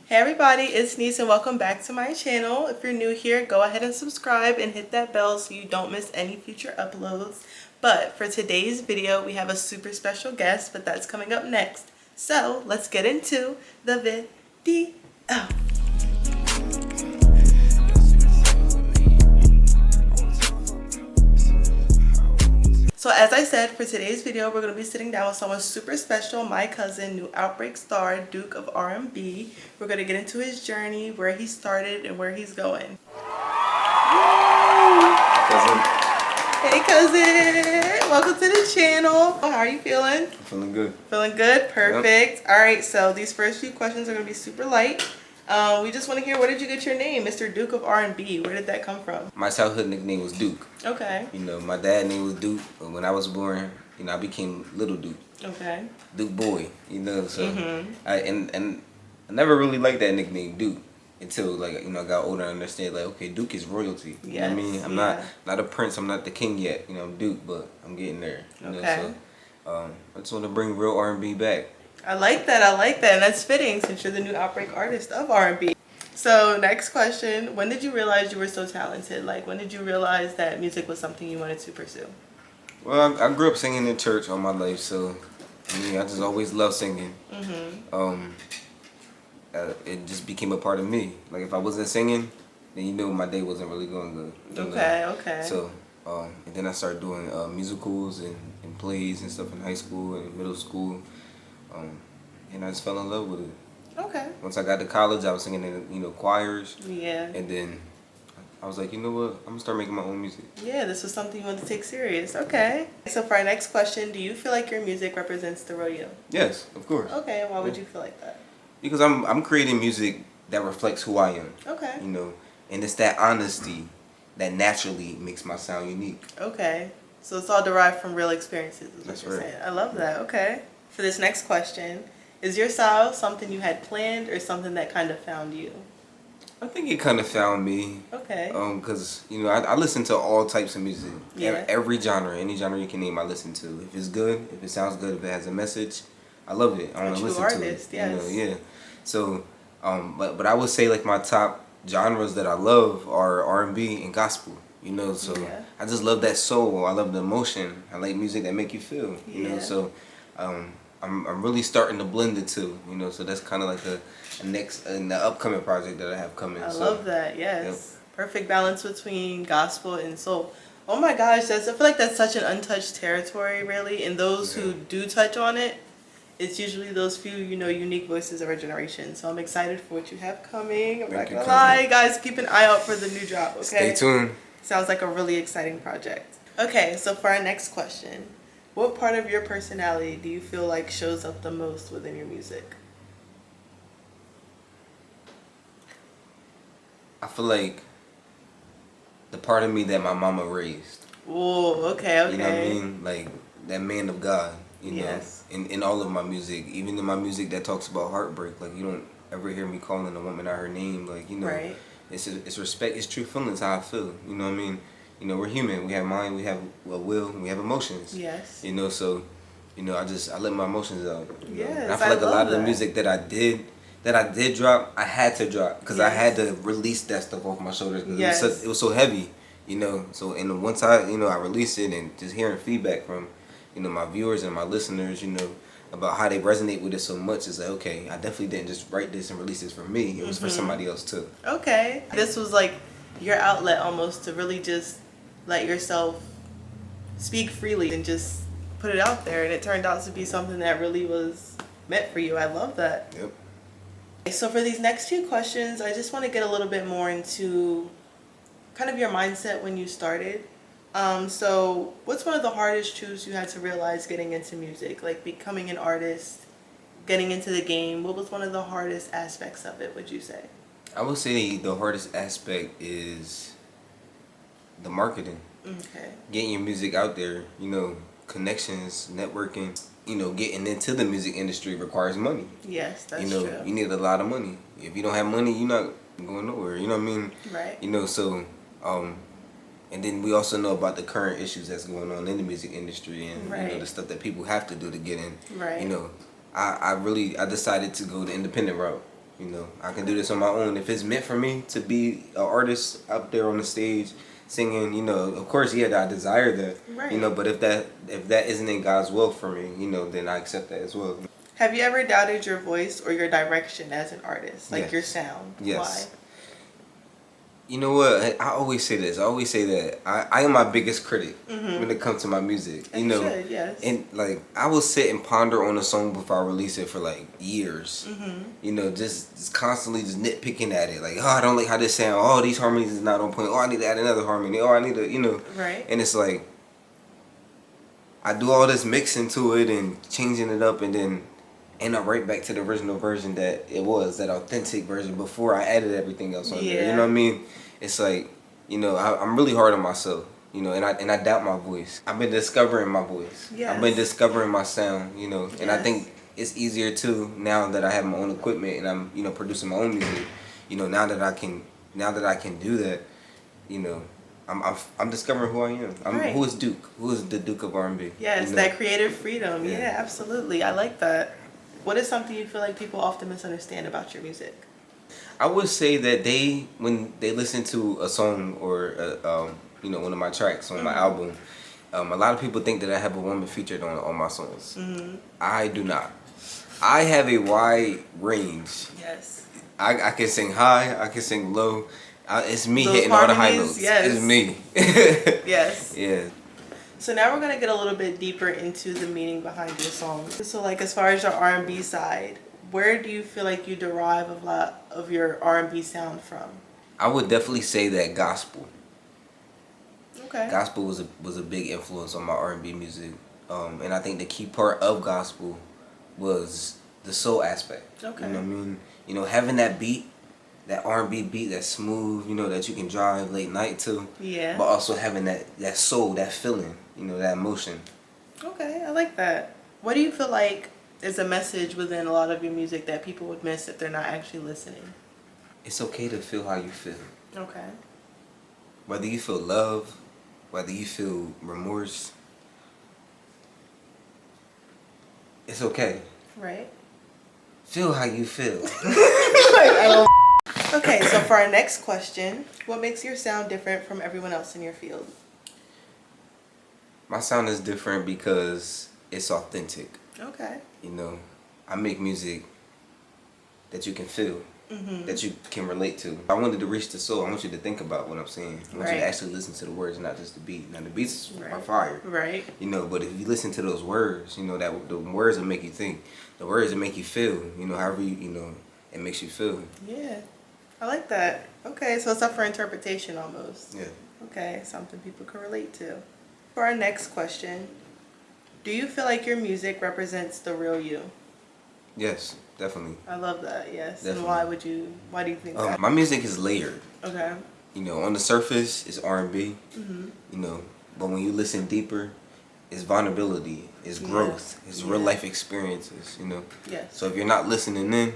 Hey everybody, it's Nycee and welcome back to my channel. If you're new here, go ahead and subscribe and hit that bell so you don't miss any future uploads. But for today's video, we have a super special guest, but that's coming up next. So let's get into the video. So as I said, for today's video, we're going to be sitting down with someone super special, my cousin, new 𝙸𝚝'𝚜 star, Duke of RnB. We're going to get into his journey, where he started, and where he's going. Cousin. Hey cousin! Welcome to the channel. How are you feeling? I'm feeling good. Feeling good? Perfect. Yep. Alright, so these first few questions are going to be super light. We just want to hear, where did you get your name, Mr. Duke of RnB? Where did that come from? My childhood nickname was Duke. Okay. You know, my dad's name was Duke, but when I was born, you know, I became Little Duke. Okay. Duke boy, you know, so I never really liked that nickname Duke until, like, you know, I got older and understand, like, okay, Duke is royalty. You know what I mean? I'm not a prince, I'm not the king yet, you know, I'm Duke, but I'm getting there. You know, so I just want to bring real R&B back. I like that, and that's fitting since you're the new outbreak artist of R&B. So next question, when did you realize you were so talented? Like, when did you realize that music was something you wanted to pursue? Well, I grew up singing in church all my life, so I mean, I just always loved singing. It just became a part of me. Like, if I wasn't singing, then you know my day wasn't really going good. Okay. So, and then I started doing musicals and plays and stuff in high school and middle school. And I just fell in love with it. Okay. Once I got to college, I was singing in, you know, choirs. Yeah. And then I was like, you know what? I'm gonna start making my own music. Yeah, this was something you wanted to take serious. Okay. So for our next question, do you feel like your music represents the real you? Yes, of course. Okay, and why would you feel like that? Because I'm creating music that reflects who I am. Okay. You know, and it's that honesty that naturally makes my sound unique. Okay. So it's all derived from real experiences, is what That's you're right. saying. I love that. Okay. For this next question, is your style something you had planned or something that kind of found you? I think it kind of found me. Okay. Cause you know I listen to all types of music. Yeah. Every genre, any genre you can name, I listen to. If it's good, if it sounds good, if it has a message, I love it. I want to listen to it. Yes. You know, yeah. So, but I would say like my top genres that I love are R&B and gospel. You know, so I just love that soul. I love the emotion. I like music that make you feel. You know, so I'm really starting to blend the two. You know, so that's kind of like the next and the upcoming project that I have coming. I love that. Yes, yep. Perfect balance between gospel and soul. Oh my gosh, I feel like that's such an untouched territory, really. And those who do touch on it, it's usually those few, you know, unique voices of our generation. So I'm excited for what you have coming. I'm not gonna lie, guys, keep an eye out for the new drop. Okay. Stay tuned. Sounds like a really exciting project. Okay, so for our next question, what part of your personality do you feel like shows up the most within your music? I feel like the part of me that my mama raised. Oh, okay. You know what I mean? Like that man of God, you know, in all of my music, even in my music that talks about heartbreak. Like, you don't ever hear me calling a woman out her name. Like, you know, it's respect, it's true feelings, how I feel. You know what I mean? You know, we're human. We have mind, we have a will, and we have emotions. Yes. You know, so, you know, I let my emotions out. Yes, and I feel like a lot of the music that I did drop, I had to drop because I had to release that stuff off my shoulders. It was so heavy, you know. So, and once I released it, and just hearing feedback from, you know, my viewers and my listeners, you know, about how they resonate with it so much, it's like, okay, I definitely didn't just write this and release this for me. It was for somebody else too. Okay. This was like your outlet almost to really just let yourself speak freely and just put it out there, and it turned out to be something that really was meant for you. I love that. Yep. So for these next few questions, I just want to get a little bit more into kind of your mindset when you started. So what's one of the hardest truths you had to realize getting into music, like becoming an artist, getting into the game? What was one of the hardest aspects of it, would you say? I would say the hardest aspect is the marketing. Okay. Getting your music out there, you know, connections, networking, you know, getting into the music industry requires money. Yes, that's true. true. You need a lot of money. If you don't have money, you're not going nowhere. You know what I mean? Right. You know, so, and then we also know about the current issues that's going on in the music industry, and you know, the stuff that people have to do to get in. Right. You know, I decided to go the independent route. You know, I can do this on my own. If it's meant for me to be an artist up there on the stage singing, you know, of course, yeah, I desire that. Right. You know, but if that isn't in God's will for me, you know, then I accept that as well. Have you ever doubted your voice or your direction as an artist, like your sound? Yes. Why? You know what? I always say this. I always say that I am my biggest critic when it comes to my music. And you know, should, yes. And like I will sit and ponder on a song before I release it for like years. You know, just constantly just nitpicking at it. Like, oh, I don't like how this sound. Oh, these harmonies is not on point. Oh, I need to add another harmony. Oh, I need to, you know. Right. And it's like I do all this mixing to it and changing it up, and then end up right back to the original version that it was, that authentic version before I added everything else on there. You know what I mean? It's like, you know, I'm really hard on myself, you know, and I doubt my voice. I've been discovering my voice. Yes. I've been discovering my sound, you know, and I think it's easier too now that I have my own equipment and I'm, you know, producing my own music. You know, now that I can do that, you know, I'm discovering who I am. Who is Duke? Who is the Duke of RnB? Yes, you know? that creative freedom. Yeah, absolutely. I like that. What is something you feel like people often misunderstand about your music? I would say that when they listen to a song or you know, one of my tracks on my album, a lot of people think that I have a woman featured on my songs. I do not. I have a wide range. Yes. I can sing high. I can sing low. It's me Those hitting all the high harmonies, notes. yes. It's me. Yes. Yeah. So now we're gonna get a little bit deeper into the meaning behind your songs. So like as far as your R&B side, where do you feel like you derive a lot of your R&B sound from? I would definitely say that gospel. Okay. Gospel was a big influence on my R&B music, and I think the key part of gospel was the soul aspect. Okay. You know what I mean? You know, having that beat, that R&B beat that's smooth, you know, that you can drive late night to. Yeah. But also having that soul, that feeling, you know, that emotion. Okay, I like that. What do you feel like is a message within a lot of your music that people would miss if they're not actually listening? It's okay to feel how you feel. Okay. Whether you feel love, whether you feel remorse, it's okay. Right. Feel how you feel. Okay, so for our next question, what makes your sound different from everyone else in your field? My sound is different because it's authentic. Okay. You know, I make music that you can feel, that you can relate to. I wanted to reach the soul. I want you to think about what I'm saying. I want you to actually listen to the words, not just the beat. Now the beats are fire. Right. You know, but if you listen to those words, you know, that the words will make you think. The words will make you feel, you know, however you know, it makes you feel. Yeah. I like that. Okay, so it's up for interpretation almost. Yeah. Okay, something people can relate to. For our next question, do you feel like your music represents the real you? Yes, definitely. I love that, yes. Definitely. And why do you think that? My music is layered. Okay. You know, on the surface, it's R&B. You know, but when you listen deeper, it's vulnerability, it's growth, it's real life experiences, you know. Yes. So if you're not listening in,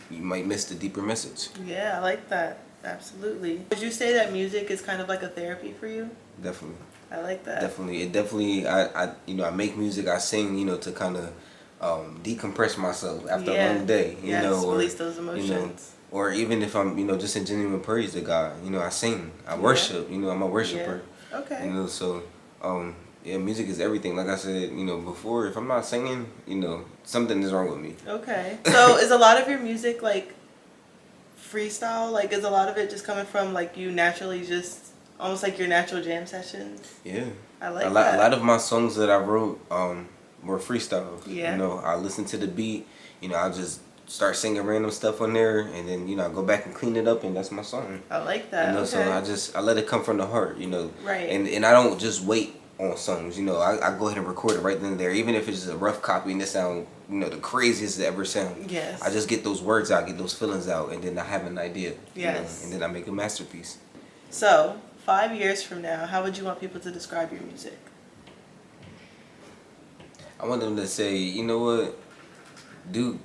you might miss the deeper message. Yeah, I like that. Absolutely. Would you say that music is kind of like a therapy for you? Definitely. I like that. Definitely. I you know, I make music, I sing, you know, to kind of decompress myself after a long day, you know, or release those emotions. You know, or even if I'm, you know, just in genuine praise to God, you know, I sing, I worship, you know, I'm a worshiper. Yeah. Okay. You know, so yeah, music is everything. Like I said, you know, before, if I'm not singing, you know, something is wrong with me. Okay. So is a lot of your music like freestyle? Like is a lot of it just coming from like you naturally just almost like your natural jam sessions? Yeah. I like that. A lot of my songs that I wrote were freestyle. Yeah. You know, I listen to the beat, you know, I just start singing random stuff on there, and then, you know, I go back and clean it up, and that's my song. I like that. You know, okay. so I let it come from the heart, you know. Right. And I don't just wait on songs, you know. I go ahead and record it right then and there, even if it's just a rough copy and it sound, you know, the craziest it ever sound. Yes. I just get those words out, get those feelings out, and then I have an idea. Yes. You know, and then I make a masterpiece. So 5 years from now, how would you want people to describe your music? I want them to say, you know what, dude,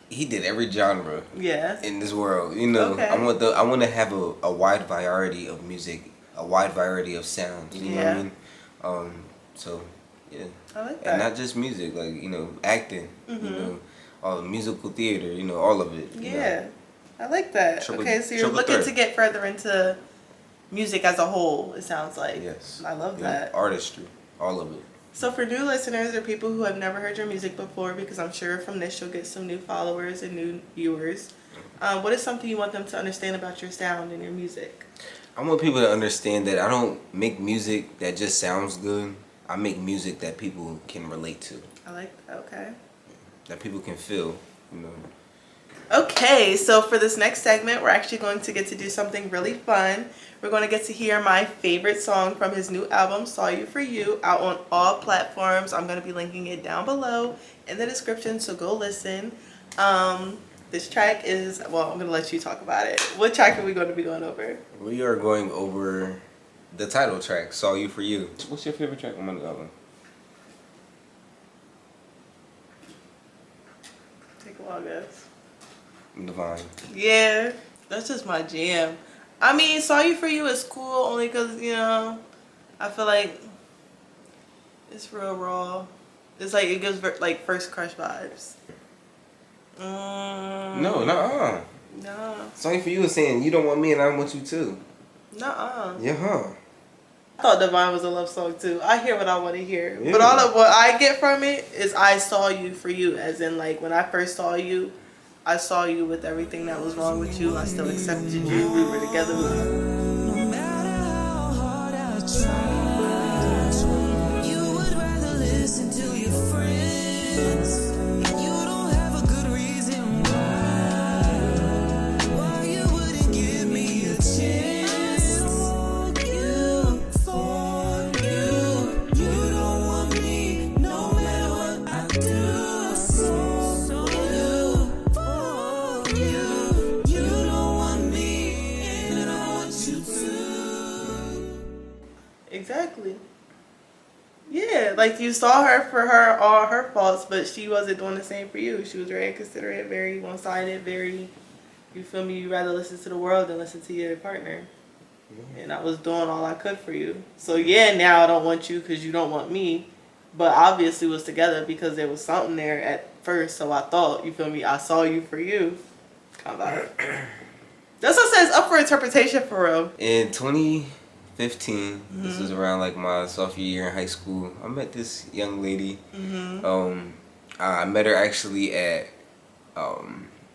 he did every genre in this world. You know, okay. I want to have a wide variety of music, a wide variety of sounds. You know what I mean? So yeah. I like that. And not just music, like, you know, acting. You know, all the musical theater, you know, all of it. Yeah, I like that. Okay, so you're looking to get further into music as a whole, it sounds like. Yes. I love that. Artistry, all of it. So for new listeners or people who have never heard your music before, because I'm sure from this you'll get some new followers and new viewers, what is something you want them to understand about your sound and your music? I want people to understand that I don't make music that just sounds good. I make music that people can relate to. I like that, okay. That people can feel, you know. Okay, so for this next segment, we're actually going to get to do something really fun. We're going to get to hear my favorite song from his new album, Saw You For You, out on all platforms. I'm going to be linking it down below in the description, so go listen. This track is, well, I'm going to let you talk about it. What track are we going to be going over? We are going over the title track, Saw You For You. What's your favorite track on my album? Take a while, guys. Divine. Yeah, that's just my jam. I mean, Saw You For You is cool only because, you know, I feel like it's real raw. It's like, it gives like first crush vibes. No, nuh-uh. No. Saw You For You is saying you don't want me and I don't want you too. Nuh-uh. Yeah, huh? I thought Divine was a love song too. I hear what I want to hear. Yeah. But all of what I get from it is I saw you for you. As in, like, when I first saw you, I saw you with everything that was wrong with you. I still accepted you. We were together. No matter how hard I try, you would rather listen to your friends. You don't have a good reason why you wouldn't give me a chance. For you, you don't want me, no matter what I do. Exactly. Yeah, like you saw her for her all her faults, but she wasn't doing the same for you. She was very inconsiderate, very one-sided, very, you feel me, you rather listen to the world than listen to your partner. And I was doing all I could for you. So yeah, now I don't want you because you don't want me. But obviously was together because there was something there at first. So I thought, you feel me, I saw you for you. Come on. That's what says up for interpretation for real. In 2015, this was around like my sophomore year in high school, I met this young lady. I met her actually at,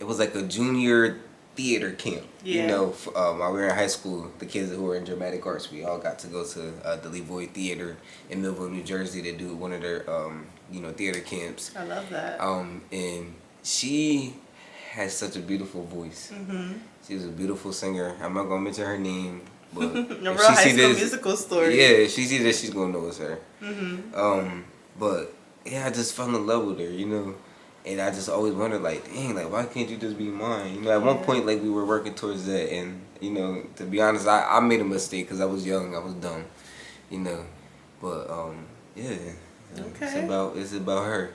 it was like a junior theater camp. Yeah. You know, while we were in high school, the kids who were in dramatic arts, we all got to go to the Levoy Theater in Millville, New Jersey to do one of their, you know, theater camps. I love that. And she has such a beautiful voice. She was a beautiful singer. I'm not gonna mention her name, but A real High School Musical story. Yeah, if she sees this, she's gonna know it's her. But yeah, I just fell in love with her, you know, and I just always wondered, like, dang, like, why can't you just be mine? You know, at one point, like, we were working towards that, and you know, to be honest, I made a mistake because I was young, I was dumb, you know, but yeah, it's about her.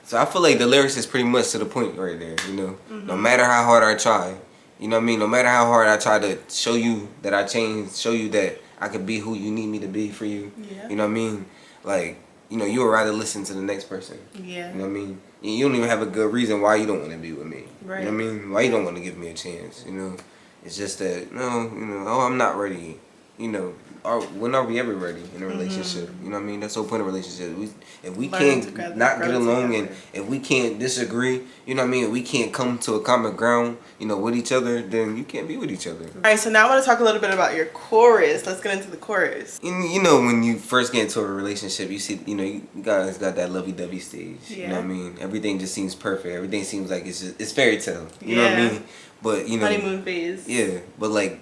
So I feel like the lyrics is pretty much to the point right there, you know. No matter how hard I try, you know what I mean? No matter how hard I try to show you that I changed, show you that I could be who you need me to be for you. Yeah. You know what I mean? Like, you know, you would rather listen to the next person. Yeah. You know what I mean? You don't even have a good reason why you don't want to be with me. Right. You know what I mean? Why you don't want to give me a chance, you know? It's just that, no, you know, oh, I'm not ready. You know, when are we ever ready in a relationship? You know what I mean? That's the whole point of a relationship. If we can't not get along and if we can't disagree, you know what I mean? If we can't come to a common ground, you know, with each other, then you can't be with each other. All right, so now I want to talk a little bit about your chorus. Let's get into the chorus. You know, when you first get into a relationship, you see, you know, you guys got that lovey-dovey stage. Yeah. You know what I mean? Everything just seems perfect. Everything seems like it's fairy tale. You know what I mean? But, you know. Honeymoon phase. Yeah, but like,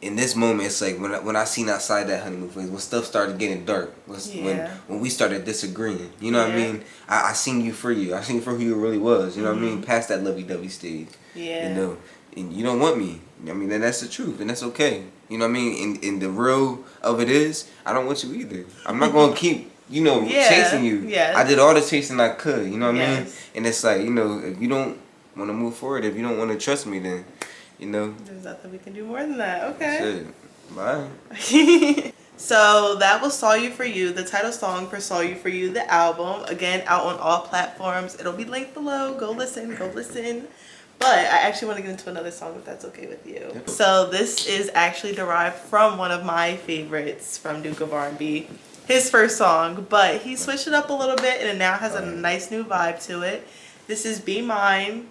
in this moment, it's like when I seen outside that honeymoon phase, when stuff started getting dark, when we started disagreeing, you know what I mean? I seen you for you. I seen you for who you really was, you know what I mean? Past that lovey-dovey stage. Yeah. You know, and you don't want me. I mean, and that's the truth, and that's okay. You know what I mean? And the real of it is, I don't want you either. I'm not going to keep, you know, chasing you. Yes. I did all the chasing I could, you know what I mean? Yes. And it's like, you know, if you don't want to move forward, if you don't want to trust me, then, you know. There's nothing we can do more than that. Okay. Shit. Bye. So that was Saw You For You, the title song for Saw You For You, the album. Again, out on all platforms. It'll be linked below. Go listen, go listen. But I actually want to get into another song if that's okay with you. Yep. So this is actually derived from one of my favorites from Duke of RnB. His first song, but he switched it up a little bit and it now has a nice new vibe to it. This is Be Mine,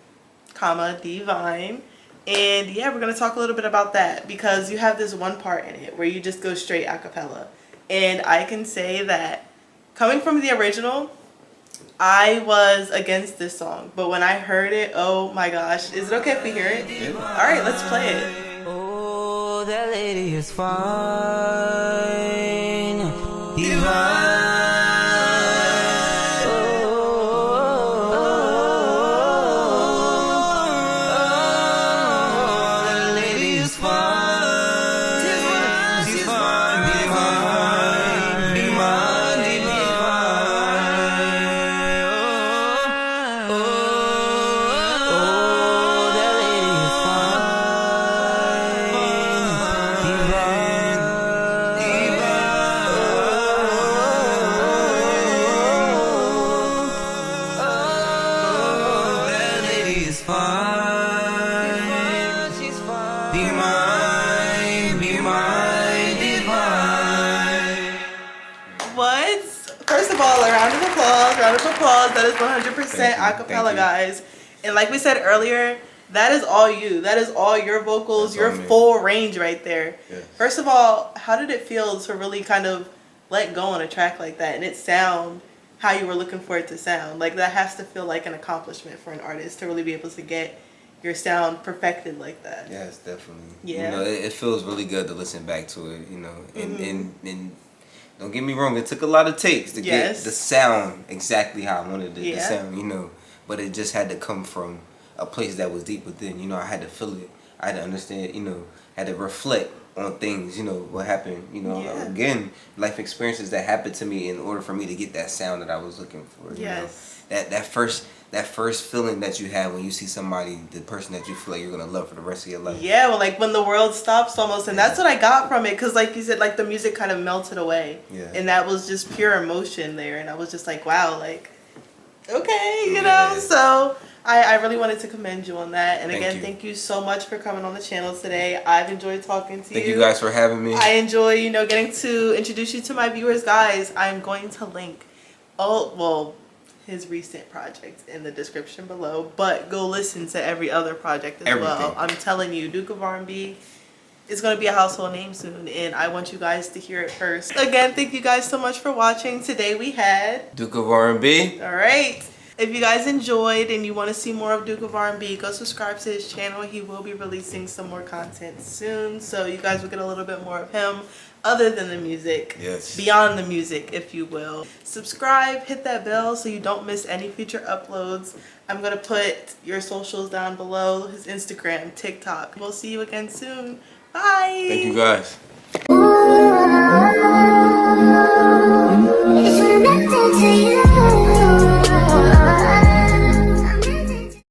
comma, Divine. And yeah, we're going to talk a little bit about that because you have this one part in it where you just go straight a cappella. And I can say that coming from the original, I was against this song. But when I heard it, oh my gosh. Is it okay if we hear it? Yeah. All right, let's play it. Oh, that lady is fine. Divine. What? First of all, a round of applause, round of applause. That is 100% acapella, guys. And like we said earlier, that is all you. That is all your vocals, your full range right there. Yes. First of all, how did it feel to really kind of let go on a track like that and it sound how you were looking for it to sound? Like that has to feel like an accomplishment for an artist to really be able to get your sound perfected like that. Yes, definitely. Yeah. You know, it feels really good to listen back to it, you know. And don't get me wrong, it took a lot of takes to get the sound exactly how I wanted it to sound, you know. But it just had to come from a place that was deep within, you know. I had to feel it. I had to understand, you know, had to reflect on things, you know, what happened, you know. Again, life experiences that happened to me in order for me to get that sound that I was looking for. You know? That first feeling that you have when you see somebody, the person that you feel like you're gonna love for the rest of your life. Yeah, well, like when the world stops almost, and that's what I got from it, because like you said, like the music kind of melted away, and that was just pure emotion there, and I was just like, wow, like, okay, you know. So I really wanted to commend you on that, and again, thank you so much for coming on the channel today. I've enjoyed talking to you. Thank you guys for having me. I enjoy, you know, getting to introduce you to my viewers, guys. I'm going to link his recent project in the description below, but go listen to every other project as well. I'm telling you, Duke of RnB is going to be a household name soon, and I want you guys to hear it first. Again, thank you guys so much for watching. Today we had Duke of RnB. All right. If you guys enjoyed and you want to see more of Duke of RnB, go subscribe to his channel. He will be releasing some more content soon, so you guys will get a little bit more of him other than the music. Yes. Beyond the music, if you will. Subscribe, hit that bell so you don't miss any future uploads. I'm going to put your socials down below, his Instagram, TikTok. We'll see you again soon. Bye. Thank you guys.